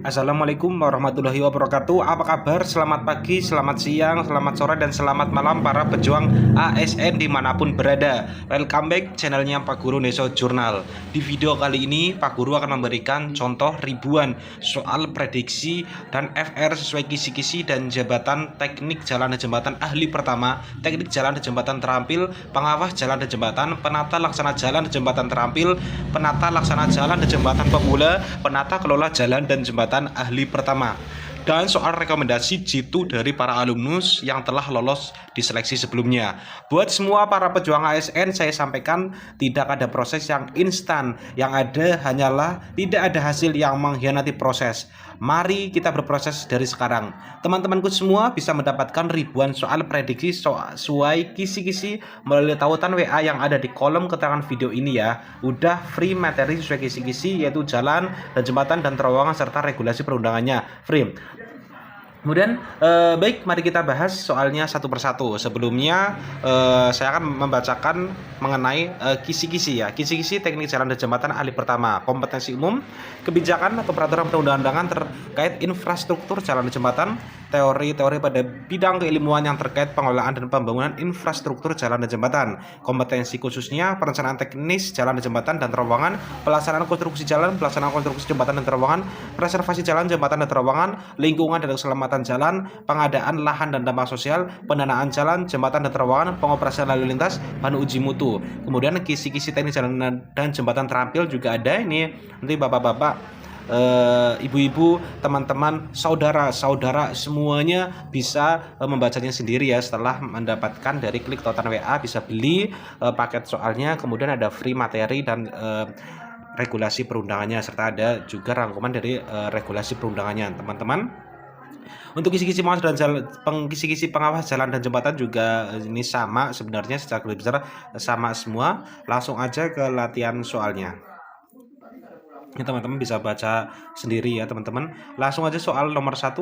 Assalamualaikum warahmatullahi wabarakatuh. Apa kabar? Selamat pagi, selamat siang, selamat sore, dan selamat malam para pejuang ASN dimanapun berada. Welcome back channelnya Pak Guru Neso Jurnal. Di video kali ini Pak Guru akan memberikan contoh ribuan soal prediksi dan FR sesuai kisi-kisi dan jabatan teknik jalan dan jembatan ahli pertama, teknik jalan dan jembatan terampil, pengawas jalan dan jembatan, penata laksana jalan dan jembatan terampil, penata laksana jalan dan jembatan pemula, penata kelola jalan dan jembatan ahli pertama, dan soal rekomendasi jitu dari para alumnus yang telah lolos di seleksi sebelumnya. Buat semua para pejuang ASN, saya sampaikan tidak ada proses yang instan, yang ada hanyalah tidak ada hasil yang mengkhianati proses. Mari kita berproses dari sekarang. Teman-temanku semua bisa mendapatkan ribuan soal prediksi sesuai kisi-kisi melalui tautan WA yang ada di kolom keterangan video ini ya. Udah free materi sesuai kisi-kisi, yaitu jalan dan jembatan dan terowongan serta regulasi perundangannya, free. Kemudian baik, mari kita bahas soalnya satu persatu. Sebelumnya saya akan membacakan mengenai kisi-kisi ya. Kisi-kisi teknik jalan dan jembatan ahli pertama, kompetensi umum, kebijakan atau peraturan perundang-undangan terkait infrastruktur jalan dan jembatan, teori-teori pada bidang keilmuan yang terkait pengelolaan dan pembangunan infrastruktur jalan dan jembatan, kompetensi khususnya perencanaan teknis jalan dan jembatan dan terowongan, pelaksanaan konstruksi jalan, pelaksanaan konstruksi jembatan dan terowongan, preservasi jalan, jembatan dan terowongan, lingkungan dan keselamatan jalan, pengadaan lahan dan dampak sosial, pendanaan jalan, jembatan dan terowongan, pengoperasian lalu lintas, bahan uji mutu. Kemudian kisi-kisi teknis jalan dan jembatan terampil juga ada ini. Nanti bapak-bapak, ibu-ibu, teman-teman, saudara-saudara semuanya bisa membacanya sendiri ya. Setelah mendapatkan dari klik tautan WA, bisa beli paket soalnya. Kemudian ada free materi dan regulasi perundangannya, serta ada juga rangkuman dari regulasi perundangannya, teman-teman. Untuk kisi-kisi pengawas jalan dan jembatan juga ini sama sebenarnya, secara lebih besar sama semua. Langsung aja ke latihan soalnya. Ini teman-teman bisa baca sendiri ya teman-teman. Langsung aja soal nomor 1.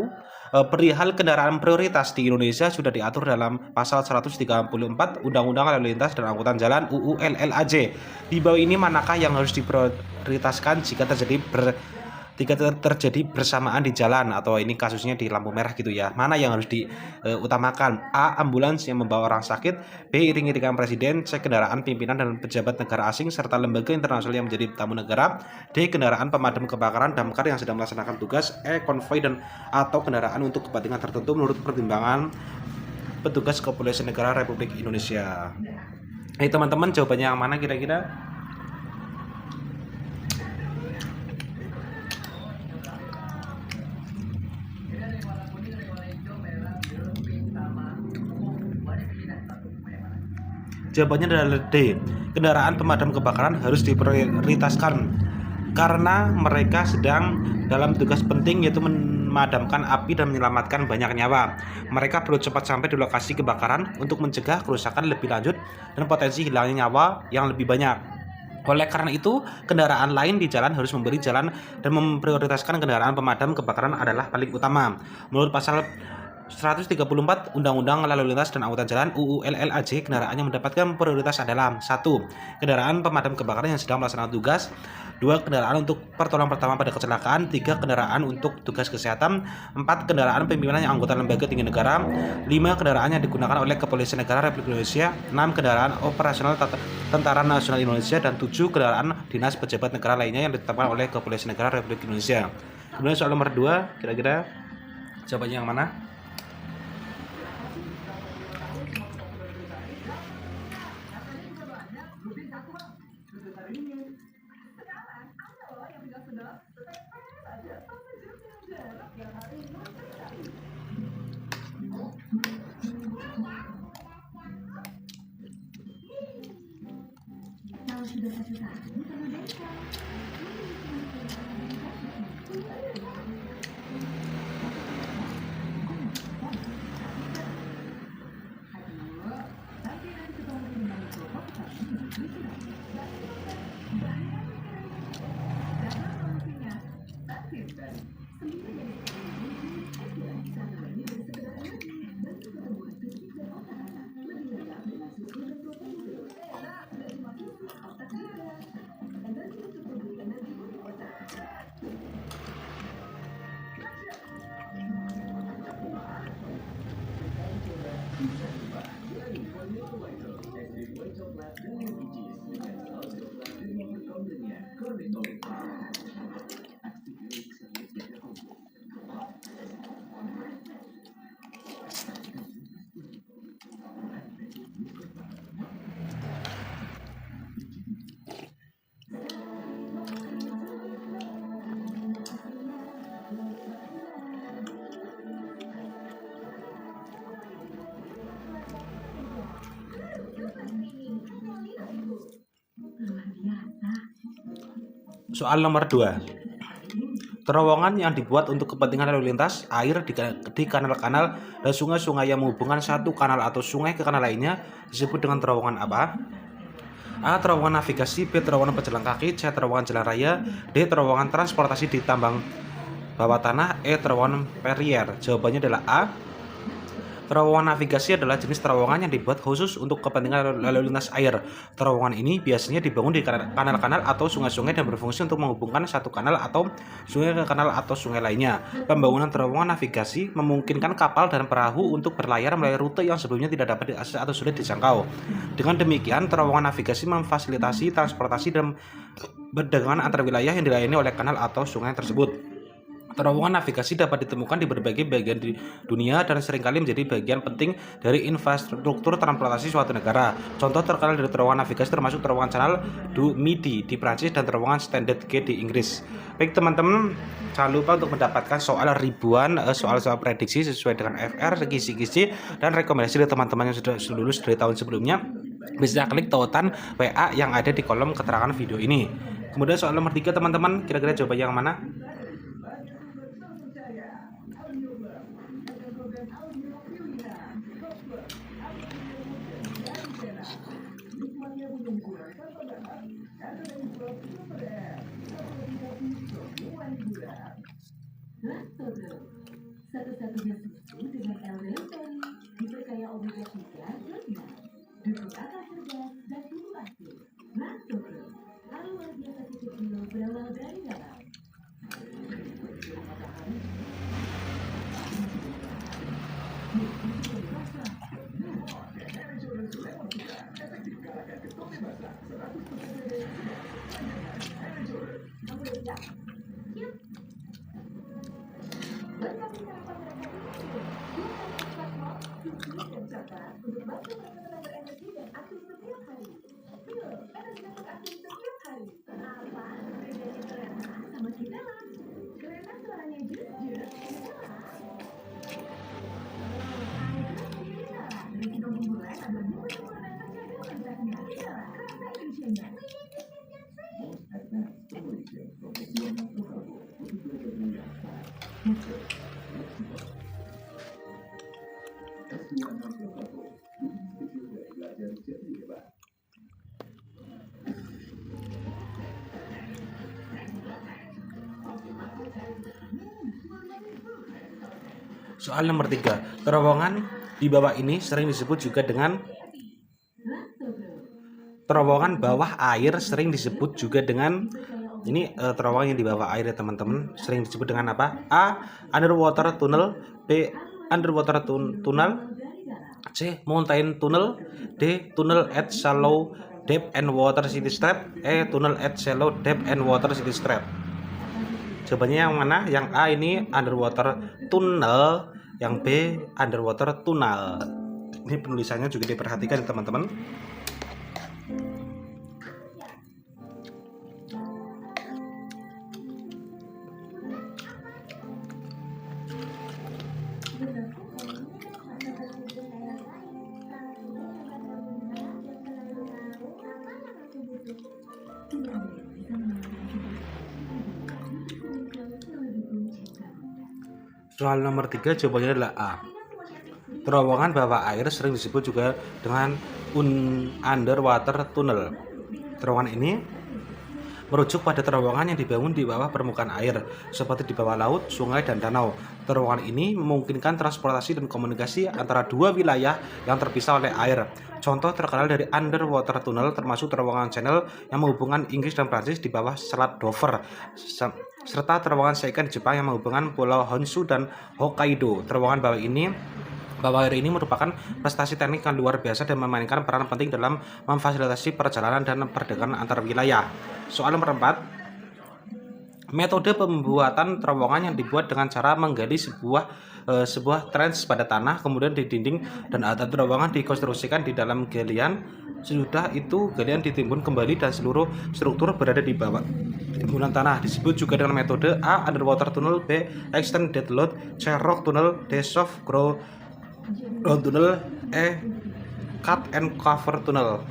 Perihal kendaraan prioritas di Indonesia sudah diatur dalam pasal 134 Undang-Undang Lalu Lintas dan Angkutan Jalan UU LLAJ. Di bawah ini manakah yang harus diprioritaskan jika terjadi bersamaan di jalan, atau ini kasusnya di lampu merah gitu ya. Mana yang harus diutamakan? A. Ambulans yang membawa orang sakit. B. Iring-iringan presiden. C. Kendaraan pimpinan dan pejabat negara asing serta lembaga internasional yang menjadi tamu negara. D. Kendaraan pemadam kebakaran damkar yang sedang melaksanakan tugas. E. Konvoi dan atau kendaraan untuk kepentingan tertentu menurut pertimbangan petugas kepolisian negara Republik Indonesia. Teman-teman, jawabannya yang mana kira-kira? Jawabannya adalah D. Kendaraan pemadam kebakaran harus diprioritaskan karena mereka sedang dalam tugas penting, yaitu memadamkan api dan menyelamatkan banyak nyawa. Mereka perlu cepat sampai di lokasi kebakaran untuk mencegah kerusakan lebih lanjut dan potensi hilangnya nyawa yang lebih banyak. Oleh karena itu, kendaraan lain di jalan harus memberi jalan dan memprioritaskan kendaraan pemadam kebakaran adalah paling utama. Menurut pasal 134 Undang-Undang Lalu Lintas dan Angkutan Jalan UU LLAJ, kendaraan yang mendapatkan prioritas adalah 1. Kendaraan pemadam kebakaran yang sedang melaksanakan tugas. 2. Kendaraan untuk pertolongan pertama pada kecelakaan. 3. Kendaraan untuk tugas kesehatan. 4. Kendaraan pimpinan yang anggota lembaga tinggi negara. 5. Kendaraan yang digunakan oleh Kepolisian Negara Republik Indonesia. 6. Kendaraan operasional Tentara Nasional Indonesia. Dan 7. Kendaraan dinas pejabat negara lainnya yang ditetapkan oleh Kepolisian Negara Republik Indonesia. Kemudian soal nomor 2, kira-kira jawabannya yang mana? Soal nomor 2. Terowongan yang dibuat untuk kepentingan lalu lintas air di kanal-kanal dan sungai-sungai yang menghubungkan satu kanal atau sungai ke kanal lainnya disebut dengan terowongan apa? A. Terowongan navigasi. B. Terowongan pejalan kaki. C. Terowongan jalan raya. D. Terowongan transportasi di tambang bawah tanah. E. Terowongan perier. Jawabannya adalah A. Terowongan navigasi adalah jenis terowongan yang dibuat khusus untuk kepentingan lalu lintas air. Terowongan ini biasanya dibangun di kanal-kanal atau sungai-sungai dan berfungsi untuk menghubungkan satu kanal atau sungai ke kanal atau sungai lainnya. Pembangunan terowongan navigasi memungkinkan kapal dan perahu untuk berlayar melalui rute yang sebelumnya tidak dapat diakses atau sulit dijangkau. Dengan demikian, terowongan navigasi memfasilitasi transportasi dan perdagangan antar wilayah yang dilayani oleh kanal atau sungai tersebut. Terowongan navigasi dapat ditemukan di berbagai bagian di dunia dan seringkali menjadi bagian penting dari infrastruktur transportasi suatu negara. Contoh terkenal dari terowongan navigasi termasuk terowongan Canal du Midi di Prancis dan terowongan Standard Gauge di Inggris. Baik teman-teman, jangan lupa untuk mendapatkan soal ribuan soal-soal prediksi sesuai dengan FR, kisi-kisi, dan rekomendasi dari teman-teman yang sudah lulus dari tahun sebelumnya. Bisa klik tautan WA yang ada di kolom keterangan video ini. Kemudian soal nomor 3 teman-teman, kira-kira jawabannya yang mana? Satu-satunya susu dengan LDL diperkaya omega 3 dan dukung akal cerdas dan tubuh aktif. Lactose, hal luar biasa susu kilo berawal dari dalam. Soal nomor 3. Terowongan di bawah ini sering disebut juga dengan terowongan bawah air, sering disebut juga dengan terowongan yang di bawah air ya teman-teman, sering disebut dengan apa? A. Underwater tunnel. B. Underwater tunnel. C. Mountain tunnel. D. Tunnel at shallow depth and water city strait. E. Tunnel at shallow depth and water city strait. Jawabannya yang mana? Yang A ini underwater tunnel, yang B underwater tunnel. Ini penulisannya juga diperhatikan ya teman-teman. Soal nomor 3 jawabannya adalah A. Terowongan bawah air sering disebut juga dengan underwater tunnel. Terowongan ini merujuk pada terowongan yang dibangun di bawah permukaan air, seperti di bawah laut, sungai, dan danau. Terowongan ini memungkinkan transportasi dan komunikasi antara dua wilayah yang terpisah oleh air. Contoh terkenal dari underwater tunnel termasuk terowongan Channel yang menghubungkan Inggris dan Prancis di bawah Selat Dover, serta terowongan Seikan di Jepang yang menghubungkan Pulau Honshu dan Hokkaido. Terowongan bawah air ini merupakan prestasi teknik yang luar biasa dan memainkan peran penting dalam memfasilitasi perjalanan dan perdagangan antar wilayah. Soal nomor 4. Metode pembuatan terowongan yang dibuat dengan cara menggali sebuah trench pada tanah, kemudian di dinding dan atap terowongan dikonstruksikan di dalam galian. Sesudah itu galian ditimbun kembali dan seluruh struktur berada di bawah timbunan tanah. Disebut juga dengan metode A. Underwater tunnel. B. Extended load. C. Rock tunnel. D. Soft ground tunnel. E. Cut and cover tunnel.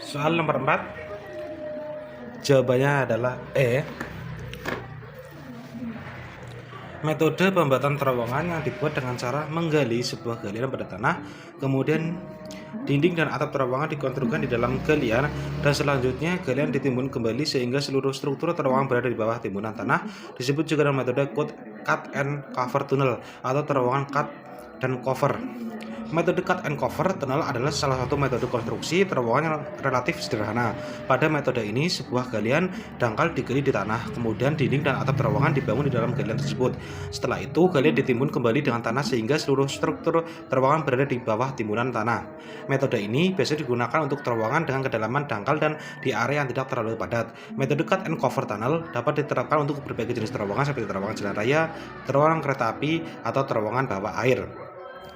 Soal nomor 4, jawabannya adalah E. Metode pembuatan terowongan yang dibuat dengan cara menggali sebuah galian pada tanah, kemudian dinding dan atap terowongan dikonstruksikan di dalam galian, dan selanjutnya galian ditimbun kembali sehingga seluruh struktur terowongan berada di bawah timbunan tanah. Disebut juga dengan metode cut and cover tunnel atau terowongan cut dan cover. Metode cut and cover tunnel adalah salah satu metode konstruksi terowongan yang relatif sederhana. Pada metode ini, sebuah galian dangkal digali di tanah, kemudian dinding dan atap terowongan dibangun di dalam galian tersebut. Setelah itu, galian ditimbun kembali dengan tanah sehingga seluruh struktur terowongan berada di bawah timbunan tanah. Metode ini biasanya digunakan untuk terowongan dengan kedalaman dangkal dan di area yang tidak terlalu padat. Metode cut and cover tunnel dapat diterapkan untuk berbagai jenis terowongan seperti terowongan jalan raya, terowongan kereta api, atau terowongan bawah air.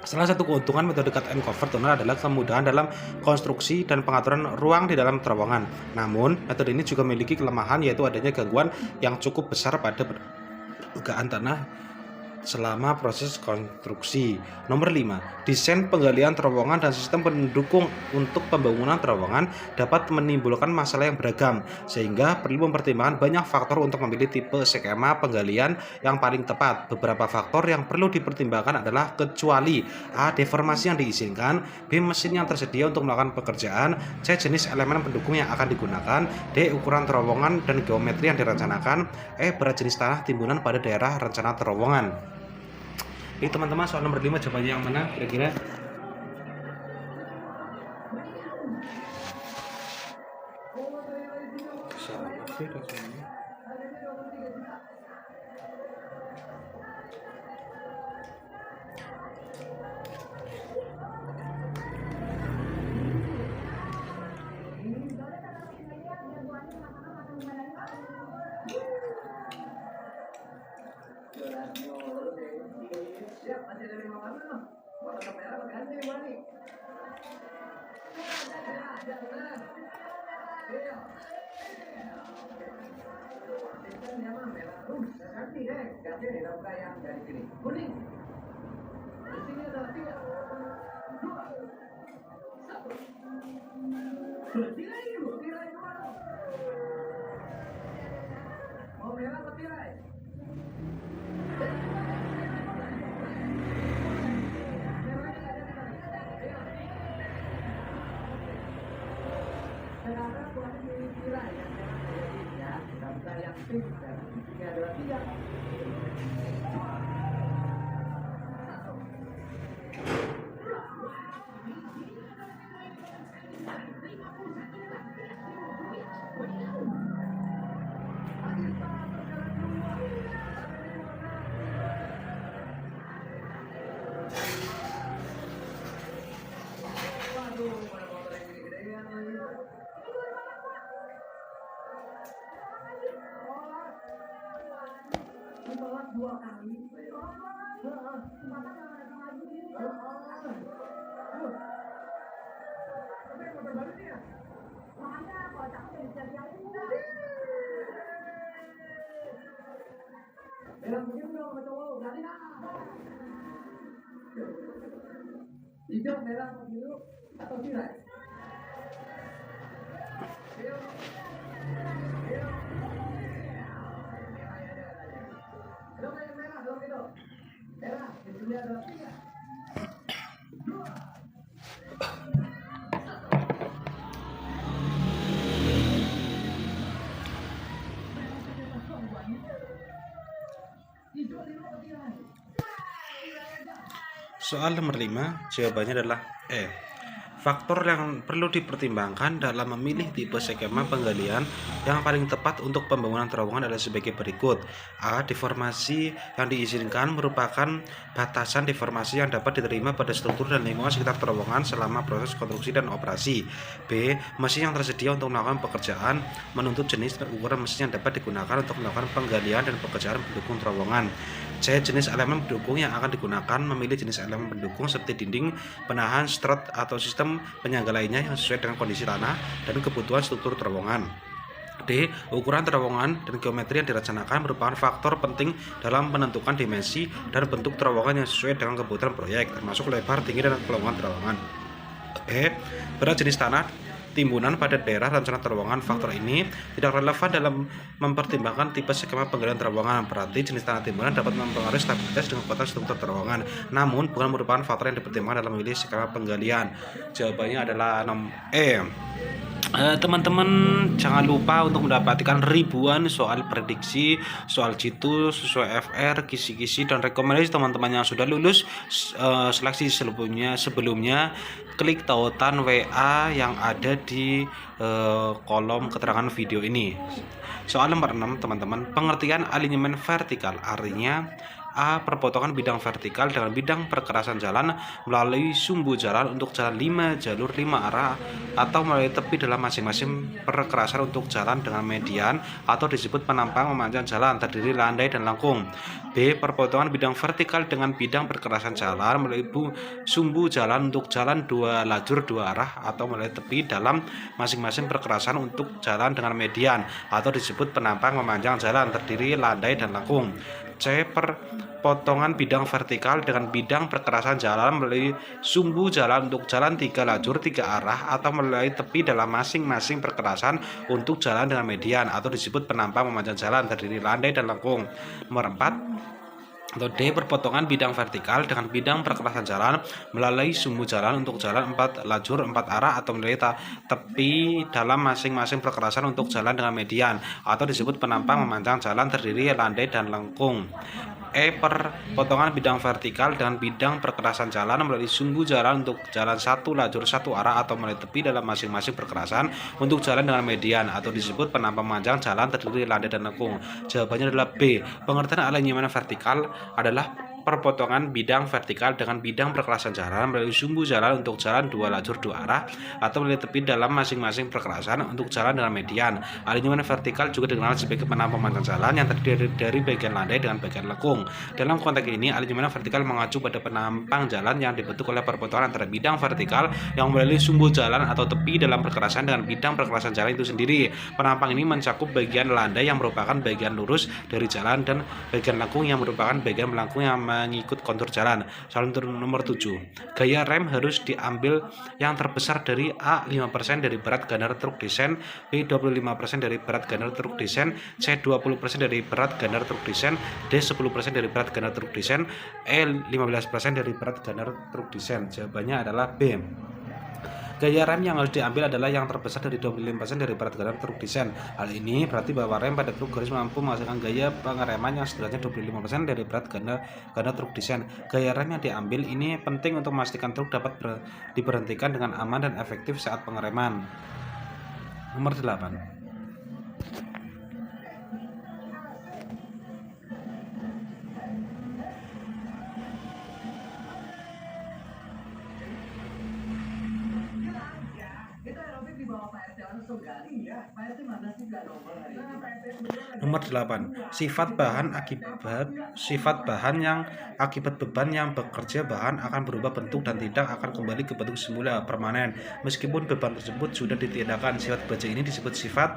Salah satu keuntungan metode cut and cover tunnel adalah kemudahan dalam konstruksi dan pengaturan ruang di dalam terowongan. Namun, metode ini juga memiliki kelemahan, yaitu adanya gangguan yang cukup besar pada permukaan tanah selama proses konstruksi. Nomor 5, desain penggalian terowongan dan sistem pendukung untuk pembangunan terowongan dapat menimbulkan masalah yang beragam, sehingga perlu mempertimbangkan banyak faktor untuk memilih tipe skema penggalian yang paling tepat. Beberapa faktor yang perlu dipertimbangkan adalah kecuali A. Deformasi yang diizinkan, B. Mesin yang tersedia untuk melakukan pekerjaan, C. Jenis elemen pendukung yang akan digunakan, D. Ukuran terowongan dan geometri yang direncanakan, E. Berat jenis tanah timbunan pada daerah rencana terowongan. Ini teman-teman, soal nomor 5 jawabannya yang mana kira-kira? Hijau, merah, biru, atau tirai? Dong yang merah, dong itu. Merah, itu dia ada tiga. Soal nomor 5, jawabannya adalah E. Faktor yang perlu dipertimbangkan dalam memilih tipe skema penggalian yang paling tepat untuk pembangunan terowongan adalah sebagai berikut. A. Deformasi yang diizinkan merupakan batasan deformasi yang dapat diterima pada struktur dan lingkungan sekitar terowongan selama proses konstruksi dan operasi. B. Mesin yang tersedia untuk melakukan pekerjaan menuntut jenis dan ukuran mesin yang dapat digunakan untuk melakukan penggalian dan pekerjaan pendukung terowongan. C. Jenis elemen pendukung yang akan digunakan memilih jenis elemen pendukung seperti dinding, penahan, strut, atau sistem penyangga lainnya yang sesuai dengan kondisi tanah dan kebutuhan struktur terowongan. D. Ukuran terowongan dan geometri yang direncanakan merupakan faktor penting dalam menentukan dimensi dan bentuk terowongan yang sesuai dengan kebutuhan proyek, termasuk lebar, tinggi, dan kelowongan terowongan. E. Berat jenis tanah timbunan pada daerah rencana terowongan. Faktor ini tidak relevan dalam mempertimbangkan tipe skema penggalian terowongan. Berarti jenis tanah timbunan dapat mempengaruhi stabilitas dan kekuatan struktur terowongan, namun bukan merupakan faktor yang dipertimbangkan dalam memilih skema penggalian. Jawabannya adalah E. Teman-teman jangan lupa untuk mendapatkan ribuan soal prediksi, soal jitu, sesuai FR, kisi-kisi, dan rekomendasi teman-teman yang sudah lulus seleksi sebelumnya klik tautan WA yang ada di kolom keterangan video ini. Soal nomor 6 teman-teman, pengertian alinyemen vertikal artinya A. Perpotongan bidang vertikal dengan bidang perkerasan jalan melalui sumbu jalan untuk jalan 5 jalur 5 arah atau melalui tepi dalam masing-masing perkerasan untuk jalan dengan median atau disebut penampang memanjang jalan terdiri landai dan lengkung. B. Perpotongan bidang vertikal dengan bidang perkerasan jalan melalui sumbu jalan untuk jalan 2 lajur 2 arah atau melalui tepi dalam masing-masing perkerasan untuk jalan dengan median atau disebut penampang memanjang jalan terdiri landai dan lengkung. C. Perpotongan bidang vertikal dengan bidang perkerasan jalan melalui sumbu jalan untuk jalan 3 lajur 3 arah atau melalui tepi dalam masing-masing perkerasan untuk jalan dengan median atau disebut penampang memanjang jalan terdiri landai dan lengkung. Nomor 4 atau D. Perpotongan bidang vertikal dengan bidang perkerasan jalan melalui sumbu jalan untuk jalan 4 lajur 4 arah atau melalui tepi dalam masing-masing perkerasan untuk jalan dengan median atau disebut penampang memanjang jalan terdiri landai dan lengkung. E. Perpotongan bidang vertikal dengan bidang perkerasan jalan melalui sumbu jalan untuk jalan 1 lajur 1 arah atau melalui tepi dalam masing-masing perkerasan untuk jalan dengan median atau disebut penampang memanjang jalan terdiri landai dan lengkung. Jawabannya adalah B. Pengertian alinyemen vertikal adalah perpotongan bidang vertikal dengan bidang perkerasan jalan melalui sumbu jalan untuk jalan 2 lajur 2 arah atau melalui tepi dalam masing-masing perkerasan untuk jalan dengan median. Alinyemen vertikal juga dikenal sebagai penampang memanjang jalan yang terdiri dari bagian landai dengan bagian lengkung. Dalam konteks ini, alinyemen vertikal mengacu pada penampang jalan yang dibentuk oleh perpotongan antara bidang vertikal yang melalui sumbu jalan atau tepi dalam perkerasan dengan bidang perkerasan jalan itu sendiri. Penampang ini mencakup bagian landai yang merupakan bagian lurus dari jalan dan bagian lengkung yang merupakan bagian melengkung yang mengikut kontur jalan. Soal nomor 7. Gaya rem harus diambil yang terbesar dari A. 5% dari berat gandar truk desain, B. 25% dari berat gandar truk desain, C. 20% dari berat gandar truk desain, D. 10% dari berat gandar truk desain, E. 15% dari berat gandar truk desain. Jawabannya adalah B. Gaya rem yang harus diambil adalah yang terbesar dari 25% dari berat gandar truk desain. Hal ini berarti bahwa rem pada truk harus mampu menghasilkan gaya pengereman yang setidaknya 25% dari berat gandar truk desain. Gaya rem yang diambil ini penting untuk memastikan truk dapat diberhentikan dengan aman dan efektif saat pengereman. Nomor 8. Nomor 8. Sifat bahan yang akibat beban yang bekerja bahan akan berubah bentuk dan tidak akan kembali ke bentuk semula permanen meskipun beban tersebut sudah ditiadakan. Sifat baja ini disebut sifat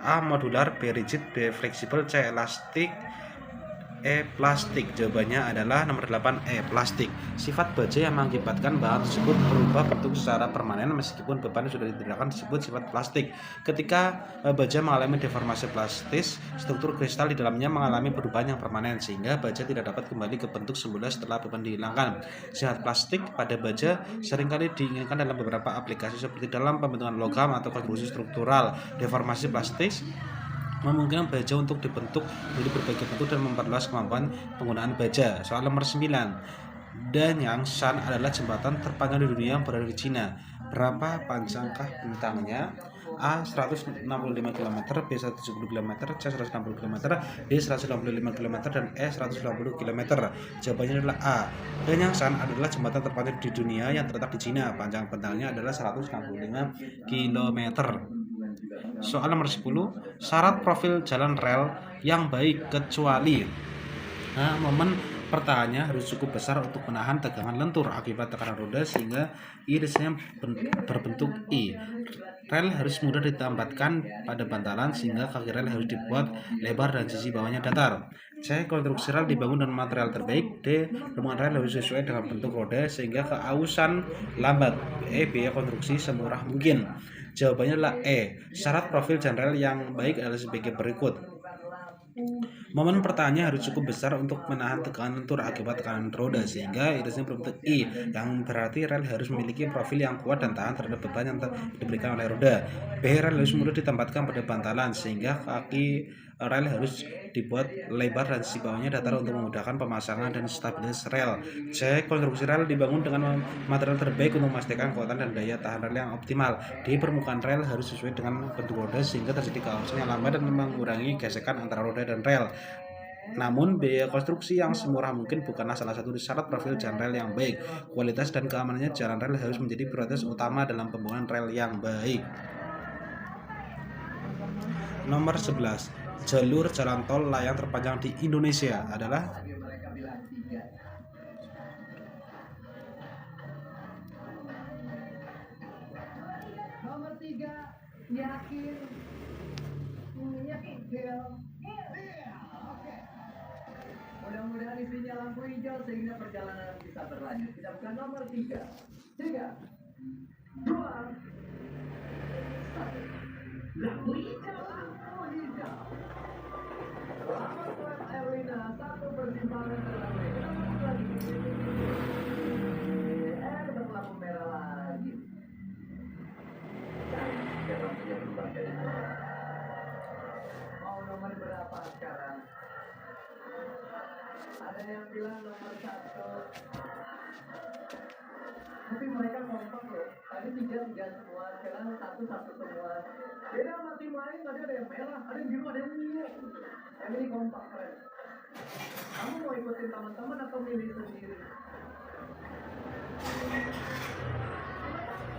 A. Modular, B. Rigid, B. Fleksibel, C. Elastik, E. Plastik. Jawabannya adalah nomor 8 E. Plastik. Sifat baja yang mengakibatkan bahan tersebut berubah bentuk secara permanen meskipun beban yang sudah ditinggalkan disebut sifat plastik. Ketika baja mengalami deformasi plastis, struktur kristal di dalamnya mengalami perubahan yang permanen sehingga baja tidak dapat kembali ke bentuk semula setelah beban dihilangkan. Sifat plastik pada baja seringkali diinginkan dalam beberapa aplikasi seperti dalam pembentukan logam atau konstruksi struktural. Deformasi plastis memungkinkan baja untuk dibentuk menjadi berbagai bentuk dan memperluas kemampuan penggunaan baja. Soal nomor 9. Danyang Shan adalah jembatan terpanjang di dunia yang berada di Cina. Berapa panjangkah bentangnya? A. 165 km, B. 170 km, C. 160 km, D. 185 km, dan E. 120 km. Jawabannya adalah A. Danyang Shan adalah jembatan terpanjang di dunia yang terletak di Cina. Panjang bentangnya adalah 165 km. Soal nomor 10. Syarat profil jalan rel yang baik kecuali momen pertahannya harus cukup besar untuk menahan tegangan lentur akibat tekanan roda sehingga irisnya berbentuk I. Rel harus mudah ditambatkan pada bantalan sehingga kaki rel harus dibuat lebar dan sisi bawahnya datar. C. Konstruksi rel dibangun dengan material terbaik. D. Rombongan rel harus sesuai dengan bentuk roda sehingga keausan lambat. E. Biaya konstruksi semurah mungkin. Jawabannya adalah E. Syarat profil jalan rel yang baik adalah sebagai berikut. Momen pertahannya harus cukup besar untuk menahan tegangan lentur akibat tekanan roda sehingga irisnya berbentuk I, yang berarti rel harus memiliki profil yang kuat dan tahan terhadap beban yang diberikan oleh roda. B. Rel harus mudah ditempatkan pada bantalan sehingga kaki rel harus dibuat lebar dan sisi bawahnya datar untuk memudahkan pemasangan dan stabilitas rel. C. Konstruksi rel dibangun dengan material terbaik untuk memastikan kekuatan dan daya tahan rel yang optimal. D. Permukaan rel harus sesuai dengan bentuk roda sehingga terjadi keausan yang lambat dan mengurangi gesekan antara roda dan rel. Namun, biaya konstruksi yang semurah mungkin bukanlah salah satu syarat profil jalan rel yang baik. Kualitas dan keamanannya jalan rel harus menjadi prioritas utama dalam pembangunan rel yang baik. Nomor 11. Jalur jalan tol layang terpanjang di Indonesia adalah Nomor 3, yakin. Yakin, Phil. Oke. Mudah-mudahan isinya lampu hijau sehingga perjalanan bisa berlanjut. Kita buka nomor 3. 3, 2, 1. Lampu hijau. Lampu hijau. Selamat buat Erlina. Satu persimpangan terlambat. Kita lagi. Dapat lampu merah lagi. Lampunya berubah dari merah. Mau nomor berapa sekarang? Ada yang bilang nomor 1. Tapi mereka kompak loh. Tadi 3 semua, sekarang 1 semua. Beda sama tim lain, tadi ada yang merah, ada yang biru, ada yang ungu. Yang ini kompak keren. Kamu mau ikutin teman-teman atau milih sendiri?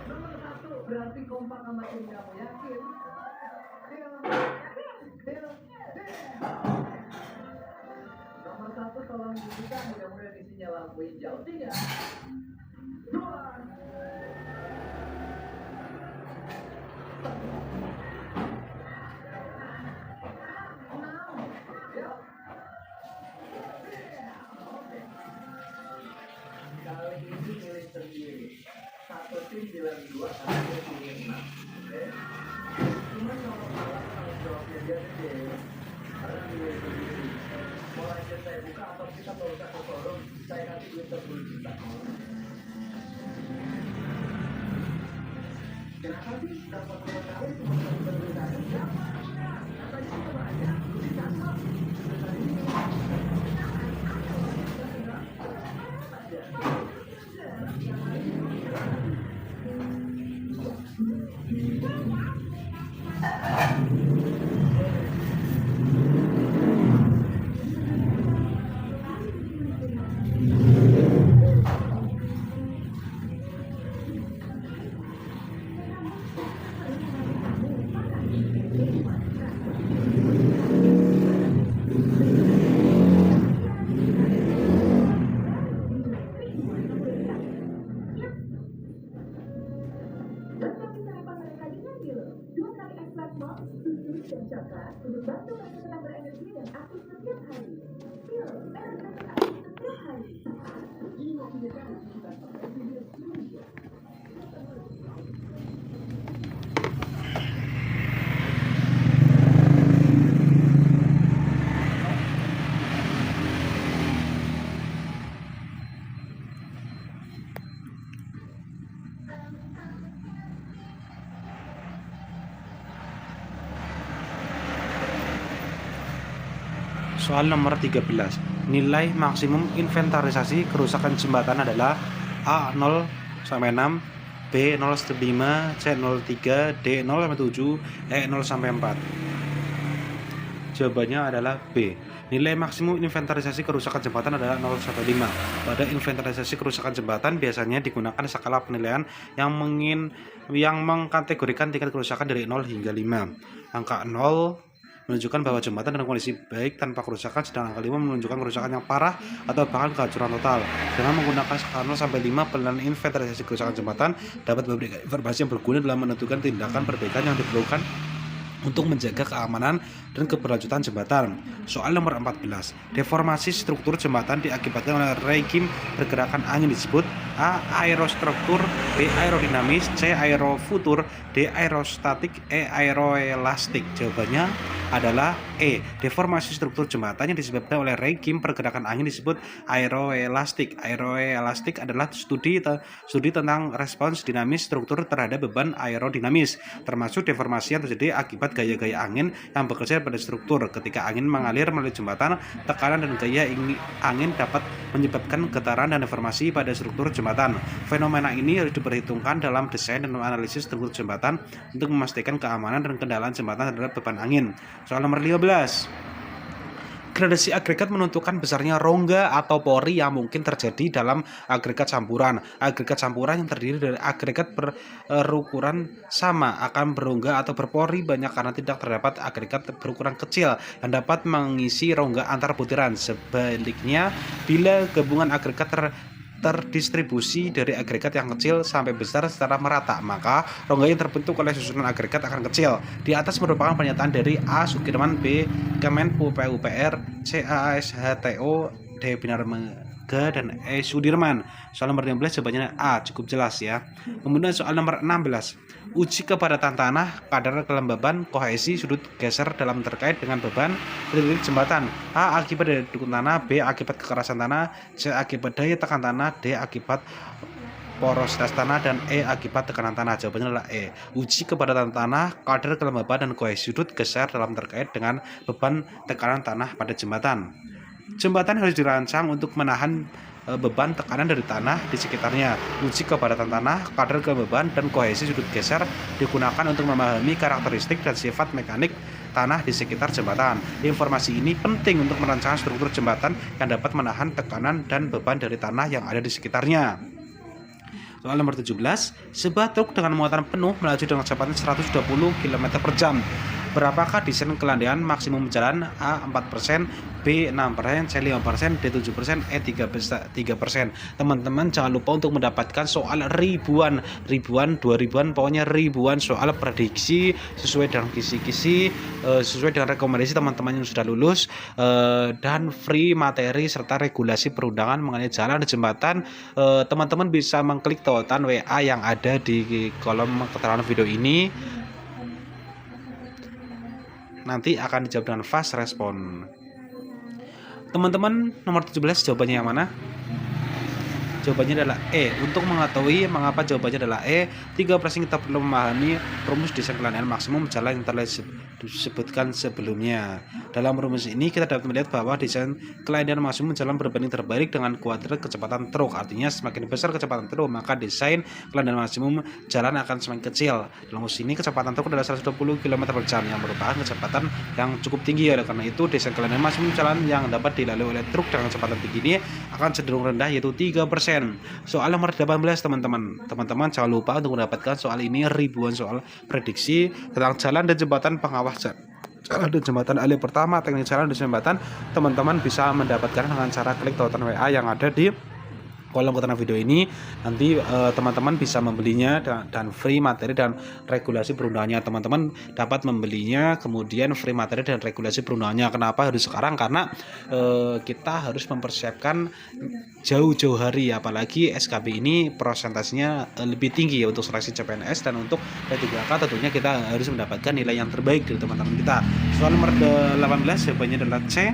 Nomor 1 berarti kompak sama tim kamu, yakin? Deal. Nomor 1 tolong dibuka, mudah-mudahan isinya lampu hijau. 3, 2, 6. Ya. Oke. Kali ini milih sendiri. Satu tim bilang 2, satu tim pilih 6. Oke. Cuma kalau kalah tanggung jawabnya dia gede. Karena milih sendiri. Mau lanjut saya buka atau kita baru ke forum, saya kasih duit 10 juta. Kenapa sih dapat pengetahuan cuma satu berita? Siapa? Katanya cuma banyak, ditangkap. Dan coklat untuk bantu mereka tetap berenergi dan aktif setiap hari. Pil, Soal nomor 13. Nilai maksimum inventarisasi kerusakan jembatan adalah A 0 sampai 6, B 0 sampai 5, C 0,3, D 0 sampai 7, E 0 sampai 4. Jawabannya adalah B. Nilai maksimum inventarisasi kerusakan jembatan adalah 0 sampai 5. Pada inventarisasi kerusakan jembatan biasanya digunakan skala penilaian yang mengkategorikan tingkat kerusakan dari 0 hingga 5. Angka 0 menunjukkan bahwa jembatan dalam kondisi baik tanpa kerusakan, sedang angka 5 menunjukkan kerusakan yang parah atau bahkan kehancuran total. Dengan menggunakan skala 0 sampai 5, penilaian inventarisasi kerusakan jembatan dapat memberikan informasi yang berguna dalam menentukan tindakan perbaikan yang diperlukan untuk menjaga keamanan dan keberlanjutan jembatan. Soal nomor 14. Deformasi struktur jembatan diakibatkan oleh regim pergerakan angin disebut A. Aerostruktur, B. Aerodinamis, C. Aerofutur, D. Aerostatik, E. Aeroelastik. Jawabannya adalah E. Deformasi struktur jembatan yang disebabkan oleh regim pergerakan angin disebut aeroelastik. Aeroelastik adalah studi tentang respons dinamis struktur terhadap beban aerodinamis, termasuk deformasi yang terjadi akibat gaya-gaya angin yang bekerja pada struktur. Ketika angin mengalir melalui jembatan, tekanan dan gaya angin dapat menyebabkan getaran dan deformasi pada struktur jembatan. Fenomena ini harus diperhitungkan dalam desain dan analisis struktur jembatan untuk memastikan keamanan dan kendalian jembatan terhadap beban angin. Soal nomor 15. Gradasi agregat menentukan besarnya rongga atau pori yang mungkin terjadi dalam agregat campuran. Agregat campuran yang terdiri dari agregat berukuran sama akan berongga atau berpori banyak karena tidak terdapat agregat berukuran kecil yang dapat mengisi rongga antar butiran. Sebaliknya, bila gabungan agregat terdistribusi dari agregat yang kecil sampai besar secara merata, maka rongga yang terbentuk oleh susunan agregat akan kecil. Di atas merupakan pernyataan dari A. Sukirman, B. Kemenpu PUPR, C. ASHTO, D. Binarmega, dan E. Sudirman. Soal nomor 15 jawabannya A, cukup jelas ya. Kemudian soal nomor 16. Uji kepadatan tanah, kadar kelembaban, kohesi, sudut geser dalam terkait dengan beban titik jembatan. A. Akibat dari dukun tanah, B. Akibat kekerasan tanah, C. Akibat daya tekan tanah, D. Akibat porositas tanah, dan E. Akibat tekanan tanah. Jawabannya adalah E. Uji kepadatan tanah, kadar kelembaban, dan kohesi sudut geser dalam terkait dengan beban tekanan tanah pada jembatan. Jembatan harus dirancang untuk menahan beban tekanan dari tanah di sekitarnya. Uji kepadatan tanah, kadar kelembaban, dan kohesi sudut geser digunakan untuk memahami karakteristik dan sifat mekanik tanah di sekitar jembatan. Informasi ini penting untuk merancang struktur jembatan yang dapat menahan tekanan dan beban dari tanah yang ada di sekitarnya. Soal nomor 17. Sebuah truk dengan muatan penuh melaju dengan kecepatan 120 km per jam. Berapakah desain kelandaian maksimum jalan? A. 4%, B. 6%, C. 5%, D. 7%, E. 3%. Teman-teman jangan lupa untuk mendapatkan soal ribuan, 2000-an, pokoknya ribuan soal prediksi sesuai dengan kisi-kisi, sesuai dengan rekomendasi teman-teman yang sudah lulus, dan free materi serta regulasi perundangan mengenai jalan dan jembatan. Teman-teman bisa mengklik tautan WA yang ada di kolom keterangan video ini. Nanti akan dijawab dengan fast respon. Teman-teman, nomor 17 jawabannya yang mana? Jawabannya adalah E. Untuk mengetahui mengapa jawabannya adalah E, 3% kita perlu memahami rumus desain kelandaian maksimum jalan yang telah disebutkan sebelumnya. Dalam rumus ini kita dapat melihat bahwa desain kelandaian maksimum jalan berbanding terbalik dengan kuadrat kecepatan truk. Artinya semakin besar kecepatan truk, maka desain kelandaian maksimum jalan akan semakin kecil. Dalam rumus ini kecepatan truk adalah 120 km per jam yang merupakan kecepatan yang cukup tinggi. Oleh karena itu desain kelandaian maksimum jalan yang dapat dilalui oleh truk dengan kecepatan tinggi ini akan cenderung rendah, yaitu 3%. Soal nomor 18 teman-teman jangan lupa untuk mendapatkan soal ini ribuan soal prediksi tentang jalan dan jembatan, pengawas jalan dan jembatan ahli pertama, teknik jalan dan jembatan. Teman-teman bisa mendapatkan dengan cara klik tautan WA yang ada di kolom keterangan video ini. Nanti teman-teman bisa membelinya dan free materi dan regulasi perundangannya. Teman-teman dapat membelinya, kemudian free materi dan regulasi perundangannya. Kenapa harus sekarang? Karena kita harus mempersiapkan jauh-jauh hari, apalagi SKB ini prosentasenya lebih tinggi ya untuk seleksi CPNS, dan untuk P3K tentunya kita harus mendapatkan nilai yang terbaik dari teman-teman kita. Soal nomor 18 jawabannya adalah C.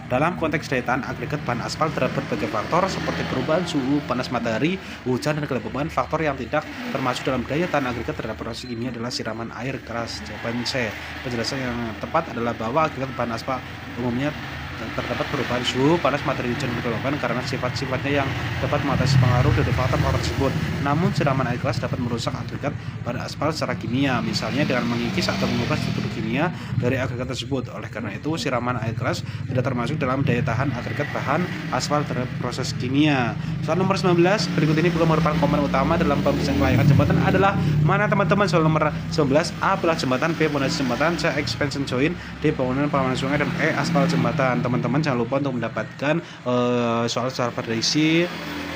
Dalam konteks daya tahan agregat bahan aspal terhadap berbagai faktor seperti perubahan suhu, panas matahari, hujan, dan kelembaban, faktor yang tidak termasuk dalam daya tahan agregat terhadap proses kimia adalah siraman air keras. Jawaban C. Penjelasan yang tepat adalah bahwa agregat bahan aspal umumnya terdapat perubahan suhu, panas matahari, hujan, dan kelembaban karena sifat-sifatnya yang dapat mengatasi pengaruh dari faktor-faktor tersebut. Namun siraman air keras dapat merusak agregat bahan aspal secara kimia, misalnya dengan mengikis atau mengubah struktur kimia dari agregat tersebut. Oleh karena itu, siraman air keras tidak termasuk dalam daya tahan agregat bahan aspal terhadap proses kimia. Soal nomor 19, berikut ini bukan merupakan komponen utama dalam pemeriksaan kelayakan jembatan adalah mana teman-teman? Soal nomor 19, A belah jembatan, B pondasi jembatan, C expansion joint, D bangunan pengamanan sungai, dan E aspal jembatan. Teman-teman jangan lupa untuk mendapatkan soal secara berisi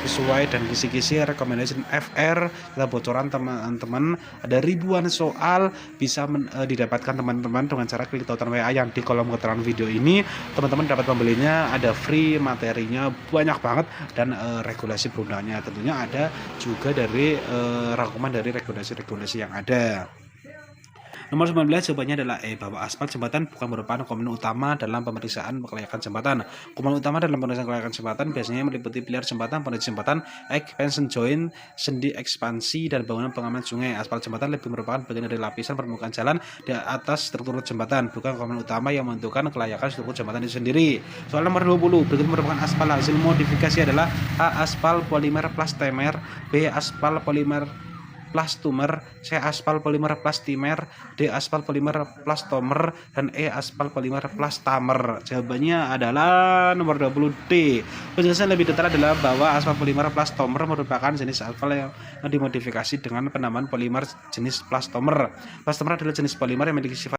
sesuai dan kisi-kisi rekomendasi FR. Kita bocoran teman-teman ada ribuan soal bisa didapatkan teman-teman dengan cara klik tautan WA yang di kolom keterangan video ini. Teman-teman dapat membelinya, ada free, materinya banyak banget, dan regulasi perundangannya tentunya ada juga dari rangkuman dari regulasi-regulasi yang ada. Nomor 19 jawabannya adalah E, bahwa aspal jembatan bukan merupakan komponen utama dalam pemeriksaan kelayakan jembatan. Komponen utama dalam pemeriksaan kelayakan jembatan biasanya meliputi pilar jembatan, pondasi jembatan, expansion joint, sendi ekspansi, dan bangunan pengaman sungai. Aspal jembatan lebih merupakan bagian dari lapisan permukaan jalan di atas struktur jembatan, bukan komponen utama yang menentukan kelayakan struktur jembatan itu sendiri. Soal nomor 20, berikut merupakan aspal hasil modifikasi adalah A. Aspal polimer plastomer, B. Aspal polimer plastomer, C. Aspal polimer plastimer, D. Aspal polimer plastomer, dan E. Aspal polimer plastamer. Jawabannya adalah nomor 20 D. Penjelasan lebih detail adalah bahwa aspal polimer plastomer merupakan jenis aspal yang dimodifikasi dengan penambahan polimer jenis plastomer. Plastomer adalah jenis polimer yang memiliki sifat